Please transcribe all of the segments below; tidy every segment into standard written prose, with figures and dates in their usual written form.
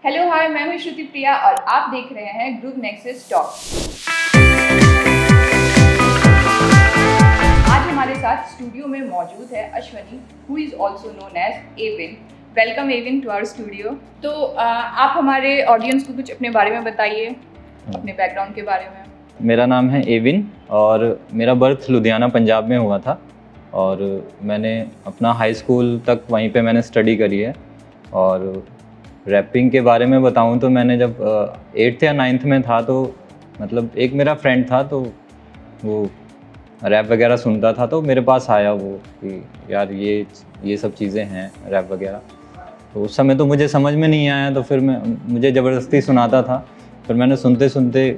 Hello hi, मैं हूँ श्रुति प्रिया और आप देख रहे हैं ग्रुप नेक्सस टॉक। आज हमारे साथ स्टूडियो में मौजूद है Ashwani, who is also known as Evin. Welcome Evin to our studio. तो आप हमारे ऑडियंस को कुछ अपने बारे में बताइए, अपने बैकग्राउंड के बारे में। मेरा नाम है एविन और मेरा बर्थ लुधियाना पंजाब में हुआ था और मैंने अपना हाई स्कूल तक वहीं पे मैंने स्टडी करी है। और रैपिंग के बारे में बताऊं तो मैंने जब 8th या 9th में था तो मतलब एक मेरा फ्रेंड था तो वो रैप वगैरह सुनता था तो मेरे पास आया वो कि यार ये सब चीज़ें हैं रैप वगैरह। तो उस समय तो मुझे समझ में नहीं आया तो फिर मुझे ज़बरदस्ती सुनाता था। फिर मैंने सुनते सुनते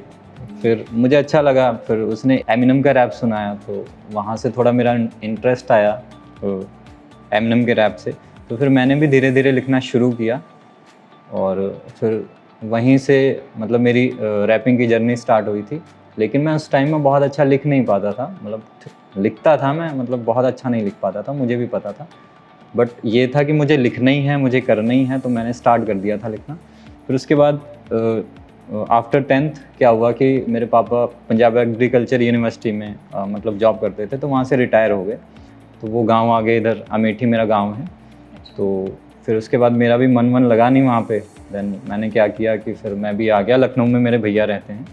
फिर मुझे अच्छा लगा, फिर उसने एमिनेम का रैप सुनाया तो वहाँ से थोड़ा मेरा इंटरेस्ट आया एमिनेम के रैप से। तो फिर मैंने भी धीरे धीरे लिखना शुरू किया और फिर वहीं से मतलब मेरी रैपिंग की जर्नी स्टार्ट हुई थी। लेकिन मैं उस टाइम में बहुत अच्छा लिख नहीं पाता था, मतलब लिखता था मैं, मतलब बहुत अच्छा नहीं लिख पाता था, मुझे भी पता था। बट ये था कि मुझे लिखना ही है, मुझे करना ही है, तो मैंने स्टार्ट कर दिया था लिखना। फिर उसके बाद आफ्टर 10th क्या हुआ कि मेरे पापा पंजाब एग्रीकल्चर यूनिवर्सिटी में मतलब जॉब करते थे तो वहाँ से रिटायर हो गए। तो वो गांव आ गए, इधर अमेठी मेरा गांव है। तो फिर उसके बाद मेरा भी मन लगा नहीं वहाँ पे। देन मैंने क्या किया कि फिर मैं भी आ गया, लखनऊ में मेरे भैया रहते हैं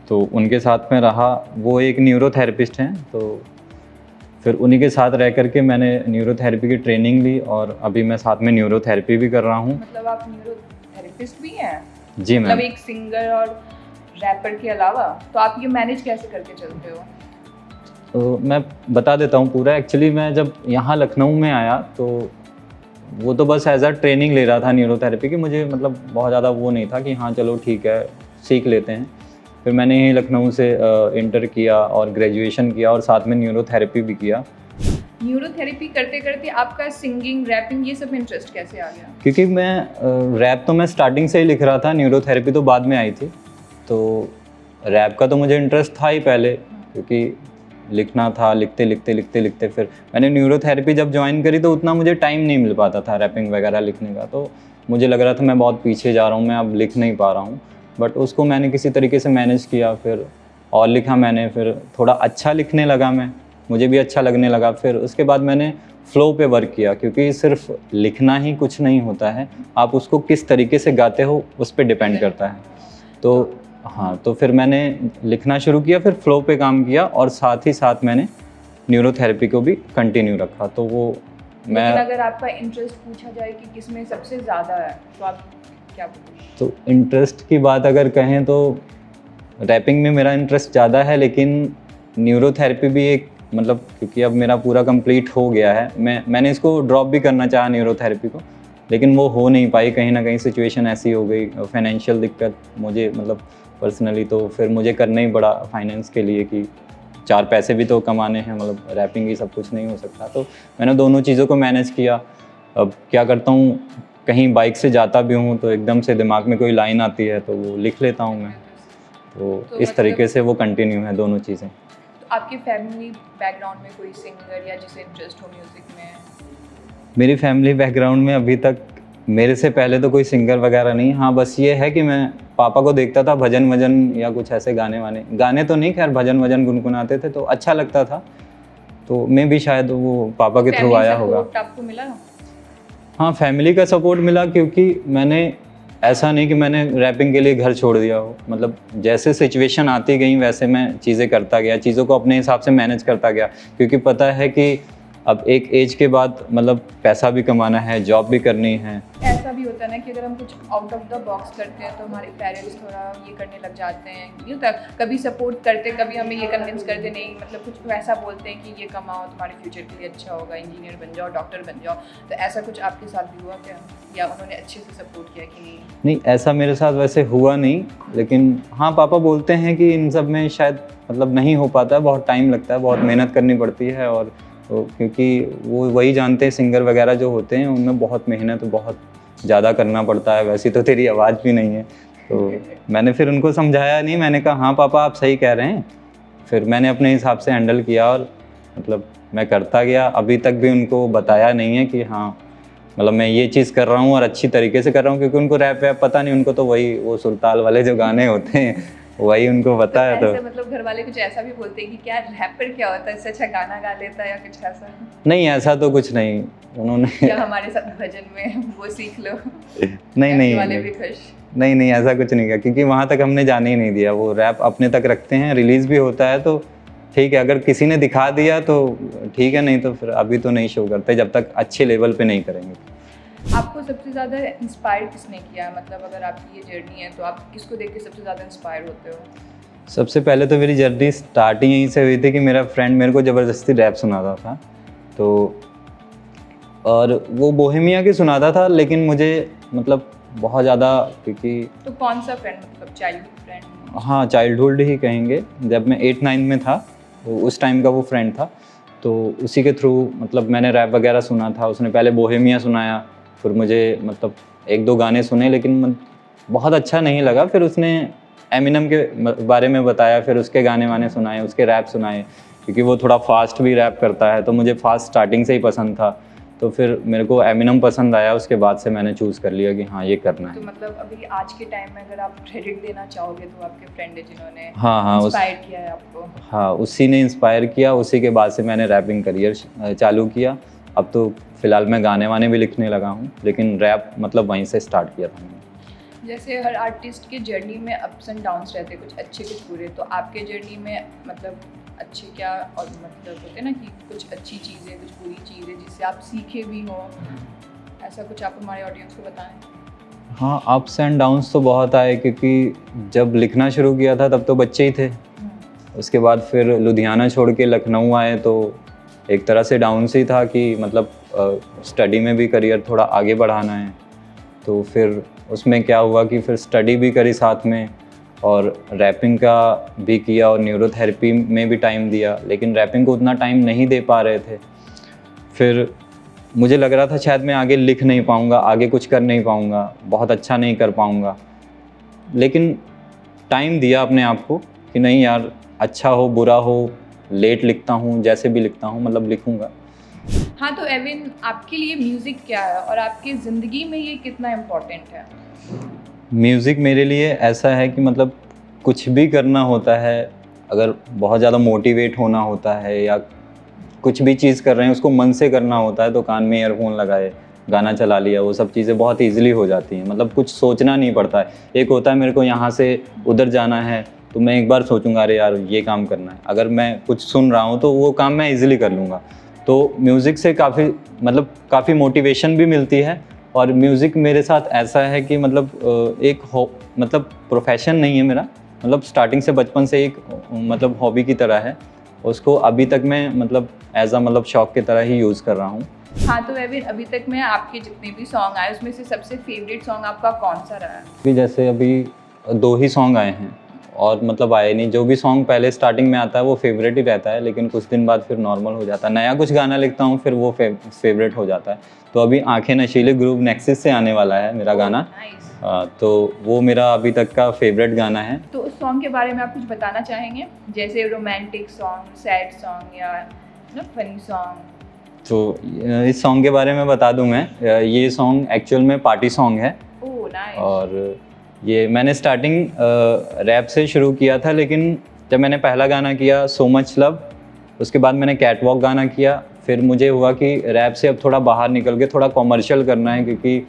तो उनके साथ में रहा। वो एक न्यूरोथेरेपिस्ट हैं तो फिर उन्हीं के साथ रह करके मैंने न्यूरोथेरेपी की ट्रेनिंग ली और अभी मैं साथ में न्यूरोथेरेपी भी कर रहा हूँ। मतलब आप न्यूरोथेरेपिस्ट भी हैं? जी मैम। मतलब एक सिंगर और रैपर के अलावा तो आप ये मैनेज कैसे करके चलते हो? तो मैं बता देता हूँ पूरा। एक्चुअली मैं जब यहाँ लखनऊ में आया तो वो तो बस एज अ ट्रेनिंग ले रहा था न्यूरोथेरेपी की। मुझे मतलब बहुत ज़्यादा वो नहीं था कि हाँ चलो ठीक है सीख लेते हैं। फिर मैंने यहीं लखनऊ से इंटर किया और ग्रेजुएशन किया और साथ में न्यूरोथेरेपी भी किया। न्यूरोथेरेपी करते करते आपका सिंगिंग, रैपिंग, ये सब में इंटरेस्ट कैसे आ गया? क्योंकि मैं रैप तो मैं स्टार्टिंग से ही लिख रहा था, न्यूरोथेरेपी तो बाद में आई थी। तो रैप का तो मुझे इंटरेस्ट था ही पहले, क्योंकि लिखना था। लिखते फिर मैंने न्यूरोथेरेपी जब ज्वाइन करी तो उतना मुझे टाइम नहीं मिल पाता था रैपिंग वगैरह लिखने का। तो मुझे लग रहा था मैं बहुत पीछे जा रहा हूँ, मैं अब लिख नहीं पा रहा हूँ। बट उसको मैंने किसी तरीके से मैनेज किया, फिर और लिखा मैंने, फिर थोड़ा अच्छा लिखने लगा मैं, मुझे भी अच्छा लगने लगा। फिर उसके बाद मैंने फ्लो पे वर्क किया, क्योंकि सिर्फ लिखना ही कुछ नहीं होता है, आप उसको किस तरीके से गाते हो उस पर डिपेंड करता है। तो हाँ, तो फिर मैंने लिखना शुरू किया, फिर फ्लो पे काम किया और साथ ही साथ मैंने न्यूरोथेरेपी को भी कंटिन्यू रखा। तो वो मैं अगर आपका इंटरेस्ट पूछा जाए कि किसमें सबसे ज़्यादा है तो आप क्या बोलोगे? तो इंटरेस्ट की बात अगर कहें तो रैपिंग में मेरा इंटरेस्ट ज़्यादा है, लेकिन न्यूरोथेरेपी भी एक मतलब क्योंकि अब मेरा पूरा कंप्लीट हो गया है। मैंने इसको ड्रॉप भी करना चाहा न्यूरोथेरेपी को, लेकिन वो हो नहीं पाई। कहीं ना कहीं सिचुएशन ऐसी हो गई, फाइनेंशियल दिक्कत मुझे मतलब पर्सनली, तो फिर मुझे करना ही पड़ा फाइनेंस के लिए कि 4 पैसे भी तो कमाने हैं, मतलब रैपिंग ही सब कुछ नहीं हो सकता। तो मैंने दोनों चीज़ों को मैनेज किया। अब क्या करता हूँ, कहीं बाइक से जाता भी हूँ तो एकदम से दिमाग में कोई लाइन आती है तो वो लिख लेता हूँ मैं। तो इस तरीके से वो कंटिन्यू है दोनों चीज़ें। तो आपकी फैमिली बैकग्राउंड में कोई सिंगर या जिसे इंटरेस्ट हो म्यूज़िक में? मेरी फैमिली बैकग्राउंड में अभी तक मेरे से पहले तो कोई सिंगर वगैरह नहीं। हाँ, बस ये है कि मैं पापा को देखता था भजन वजन या कुछ ऐसे गाने तो नहीं, खैर भजन वजन गुनगुनाते थे तो अच्छा लगता था। तो मैं भी शायद वो पापा के थ्रू आया होगा। आपको मिला? हाँ, फैमिली का सपोर्ट मिला, क्योंकि मैंने ऐसा नहीं कि मैंने रैपिंग के लिए घर छोड़ दिया हो। मतलब जैसे सिचुएशन आती गई वैसे मैं चीज़ें करता गया, चीज़ों को अपने हिसाब से मैनेज करता गया, क्योंकि पता है कि अब एक एज के बाद मतलब पैसा भी कमाना है, जॉब भी करनी है। ऐसा भी होता है ना कि अगर हम कुछ आउट ऑफ द बॉक्स करते हैं तो हमारे पेरेंट्स थोड़ा ये करने लग जाते हैं, नहीं होता, कभी सपोर्ट करते, कभी हमें ये कन्विंस करते नहीं, मतलब कुछ वैसा बोलते हैं कि ये कमाओ तुम्हारे फ्यूचर के लिए अच्छा होगा, इंजीनियर बन जाओ, डॉक्टर बन जाओ। तो ऐसा कुछ आपके साथ भी हुआ क्या, या उन्होंने अच्छे से सपोर्ट किया कि नहीं? नहीं, ऐसा मेरे साथ वैसे हुआ नहीं, लेकिन हाँ पापा बोलते हैं कि इन सब में शायद मतलब नहीं हो पाता है, बहुत टाइम लगता है, बहुत मेहनत करनी पड़ती है। और तो क्योंकि वो वही जानते हैं, सिंगर वगैरह जो होते हैं उनमें बहुत मेहनत, बहुत ज़्यादा करना पड़ता है। वैसे तो तेरी आवाज़ भी नहीं है। तो मैंने फिर उनको समझाया नहीं, मैंने कहा हाँ पापा आप सही कह रहे हैं। फिर मैंने अपने हिसाब से हैंडल किया और मतलब मैं करता गया। अभी तक भी उनको बताया नहीं है कि हाँ मतलब मैं ये चीज़ कर रहा हूँ और अच्छी तरीके से कर रहा हूँ, क्योंकि उनको रैप वैप पता नहीं, उनको तो वही वो सुरताल वाले जो गाने होते हैं वही उनको पता है। तो ऐसे मतलब घर वाले कुछ ऐसा भी बोलते हैं कि क्या रैपर क्या होता है, इससे अच्छा गाना गा लेता है या कुछ ऐसा? नहीं, ऐसा तो कुछ नहीं उन्होंने या हमारे साथ भजन में वो सीख लो। नहीं वाले नहीं भी खुश। नहीं ऐसा कुछ नहीं किया, क्योंकि वहाँ तक हमने जाने ही नहीं दिया। वो रैप अपने तक रखते हैं, रिलीज़ भी होता है तो ठीक है, अगर किसी ने दिखा दिया तो ठीक है, नहीं तो फिर अभी तो नहीं शो करते जब तक अच्छे लेवल पे नहीं करेंगे। आपको सबसे ज़्यादा इंस्पायर किसने किया? मतलब अगर आपकी ये जर्नी है तो आप किसको देख के सबसे ज़्यादा इंस्पायर होते हो? सबसे पहले तो मेरी जर्नी स्टार्टिंग यहीं से हुई थी कि मेरा फ्रेंड मेरे को ज़बरदस्ती रैप सुनाता था, तो और वो बोहेमिया की सुनाता था, लेकिन मुझे मतलब बहुत ज़्यादा, क्योंकि तो कौन सा फ्रेंड, मतलब चाइल्डहुड फ्रेंड? हाँ, चाइल्डहुड ही कहेंगे। जब मैं 8-9 में था तो उस टाइम का वो फ्रेंड था, तो उसी के थ्रू मतलब मैंने रैप वगैरह सुना था। उसने पहले बोहेमिया सुनाया, फिर मुझे मतलब 1-2 गाने सुने, लेकिन बहुत अच्छा नहीं लगा। फिर उसने एमिनम के बारे में बताया, फिर उसके गाने वाने सुनाए, उसके रैप सुनाए, क्योंकि वो थोड़ा फास्ट भी रैप करता है, तो मुझे फास्ट स्टार्टिंग से ही पसंद था। तो फिर मेरे को एमिनम पसंद आया, उसके बाद से मैंने चूज़ कर लिया कि हाँ ये करना है। तो मतलब अभी आज के टाइम में अगर आप क्रेडिट देना चाहोगे तो आपके फ्रेंड है जिन्होंने हाँ इंस्पायर किया है आपको? हाँ, उसी ने इंस्पायर किया। उसी के बाद से मैंने रैपिंग करियर चालू किया। अब तो फ़िलहाल मैं गाने वाने भी लिखने लगा हूँ, लेकिन रैप मतलब वहीं से स्टार्ट किया था मैंने। जैसे हर आर्टिस्ट की जर्नी में अप्स एंड डाउन्स रहते हैं, कुछ अच्छे कुछ बुरे, तो आपके जर्नी में मतलब अच्छे क्या और मतलब होते हैं ना कि कुछ अच्छी चीज़ें कुछ बुरी चीज़ें जिससे आप सीखे भी हो, ऐसा कुछ आप हमारे ऑडियंस को बताएं? हाँ, अप्स एंड डाउन्स तो बहुत आए, क्योंकि जब लिखना शुरू किया था तब तो बच्चे ही थे। उसके बाद फिर लुधियाना छोड़ के लखनऊ आए, तो एक तरह से डाउन से ही था कि मतलब स्टडी में भी करियर थोड़ा आगे बढ़ाना है। तो फिर उसमें क्या हुआ कि फिर स्टडी भी करी साथ में, और रैपिंग का भी किया, और न्यूरोथेरेपी में भी टाइम दिया, लेकिन रैपिंग को उतना टाइम नहीं दे पा रहे थे। फिर मुझे लग रहा था शायद मैं आगे लिख नहीं पाऊँगा, आगे कुछ कर नहीं पाऊँगा, बहुत अच्छा नहीं कर पाऊँगा, लेकिन टाइम दिया अपने आप को कि नहीं यार, अच्छा हो बुरा हो, लेट लिखता हूँ, जैसे भी लिखता हूँ मतलब लिखूँगा। हाँ, तो एविन आपके लिए म्यूज़िक क्या है और आपकी ज़िंदगी में ये कितना इम्पोर्टेंट है? म्यूज़िक मेरे लिए ऐसा है कि मतलब कुछ भी करना होता है, अगर बहुत ज़्यादा मोटिवेट होना होता है या कुछ भी चीज़ कर रहे हैं उसको मन से करना होता है, तो कान में ईयरफोन लगाए, गाना चला लिया, वो सब चीज़ें बहुत ईजिली हो जाती हैं। मतलब कुछ सोचना नहीं पड़ता है। एक होता है मेरे को यहाँ से उधर जाना है, तो मैं एक बार सोचूंगा अरे यार ये काम करना है, अगर मैं कुछ सुन रहा हूँ तो वो काम मैं ईजिली कर लूँगा। तो म्यूज़िक से काफ़ी मोटिवेशन भी मिलती है। और म्यूज़िक मेरे साथ ऐसा है कि मतलब एक मतलब प्रोफेशन नहीं है मेरा, मतलब स्टार्टिंग से बचपन से एक मतलब हॉबी की तरह है। उसको अभी तक मैं मतलब एज अ मतलब शौक की तरह ही यूज़ कर रहा हूँ। हाँ, तो एविन अभी तक में आपके जितने भी सॉन्ग आए उसमें से सबसे फेवरेट सॉन्ग आपका कौन सा रहा है? अभी जैसे अभी 2 ही सॉन्ग आए हैं और मतलब आए नहीं। जो भी सॉन्ग पहले स्टार्टिंग में आता है वो फेवरेट ही रहता है, लेकिन कुछ दिन बाद फिर नॉर्मल हो जाता है। नया कुछ गाना लिखता हूँ फिर वो फेवरेट हो जाता है। तो अभी आंखें नशीले ग्रुप नेक्सिस से आने वाला है मेरा गाना। तो वो मेरा अभी तक का फेवरेट गाना है। तो उस सॉन्ग के बारे में आप कुछ बताना चाहेंगे, जैसे रोमांटिक सॉन्ग, सैड सॉन्ग या फनी सॉन्ग? तो इस सॉन्ग के बारे में बता दूं मैं, ये सॉन्ग एक्चुअल में पार्टी सॉन्ग है। Oh nice. और ये मैंने स्टार्टिंग रैप से शुरू किया था, लेकिन जब मैंने पहला गाना किया सो मच लव, उसके बाद मैंने कैटवॉक गाना किया, फिर मुझे हुआ कि रैप से अब थोड़ा बाहर निकल के थोड़ा कॉमर्शियल करना है, क्योंकि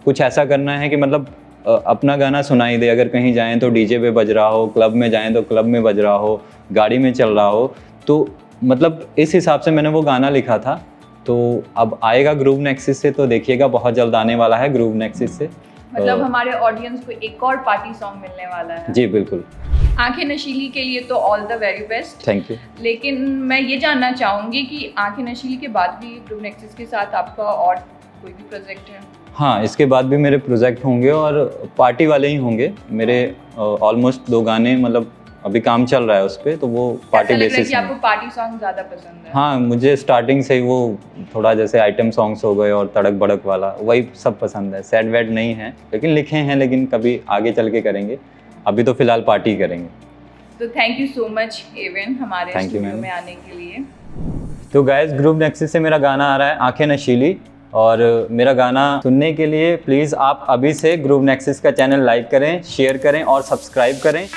कुछ ऐसा करना है कि मतलब अपना गाना सुनाई दे। अगर कहीं जाएं तो डीजे पे बज रहा हो, क्लब में जाएं तो क्लब में बज रहा हो, गाड़ी में चल रहा हो, तो मतलब इस हिसाब से मैंने वो गाना लिखा था। तो अब आएगा ग्रूव नेक्सिस से, तो देखिएगा बहुत जल्द आने वाला है ग्रूव नेक्सिस से। मतलब हमारे ऑडियंस को एक और पार्टी सॉन्ग मिलने वाला है। जी बिल्कुल। आंखें नशीली के लिए तो all the very best. Thank you. लेकिन मैं ये जानना चाहूँगी कि आंखें नशीली के बाद भी ग्रूव नेक्सिस के साथ आपका और कोई भी प्रोजेक्ट है? हाँ, इसके बाद भी मेरे प्रोजेक्ट होंगे और पार्टी वाले ही होंगे मेरे। ऑलमोस्ट 2 गाने मतलब अभी काम चल रहा है उस पर, तो वो पार्टी बेसिस है। आपको पार्टी सॉन्ग ज़्यादा पसंद है? हाँ, मुझे स्टार्टिंग से ही वो थोड़ा जैसे आइटम सॉन्ग्स हो गए और तड़क भड़क वाला वही सब पसंद है। सैड वैड नहीं है, लेकिन लिखे हैं, लेकिन कभी आगे चल के करेंगे। अभी तो फिलहाल पार्टी करेंगे। तो thank you so much Evin हमारे स्टूडियो में आने के लिए। तो गाइस, ग्रूव नेक्सिस से मेरा गाना आ रहा है आंखें नशीली। और मेरा गाना सुनने के लिए प्लीज़ आप अभी से ग्रूव नेक्सस का चैनल लाइक करें, शेयर करें और सब्सक्राइब करें।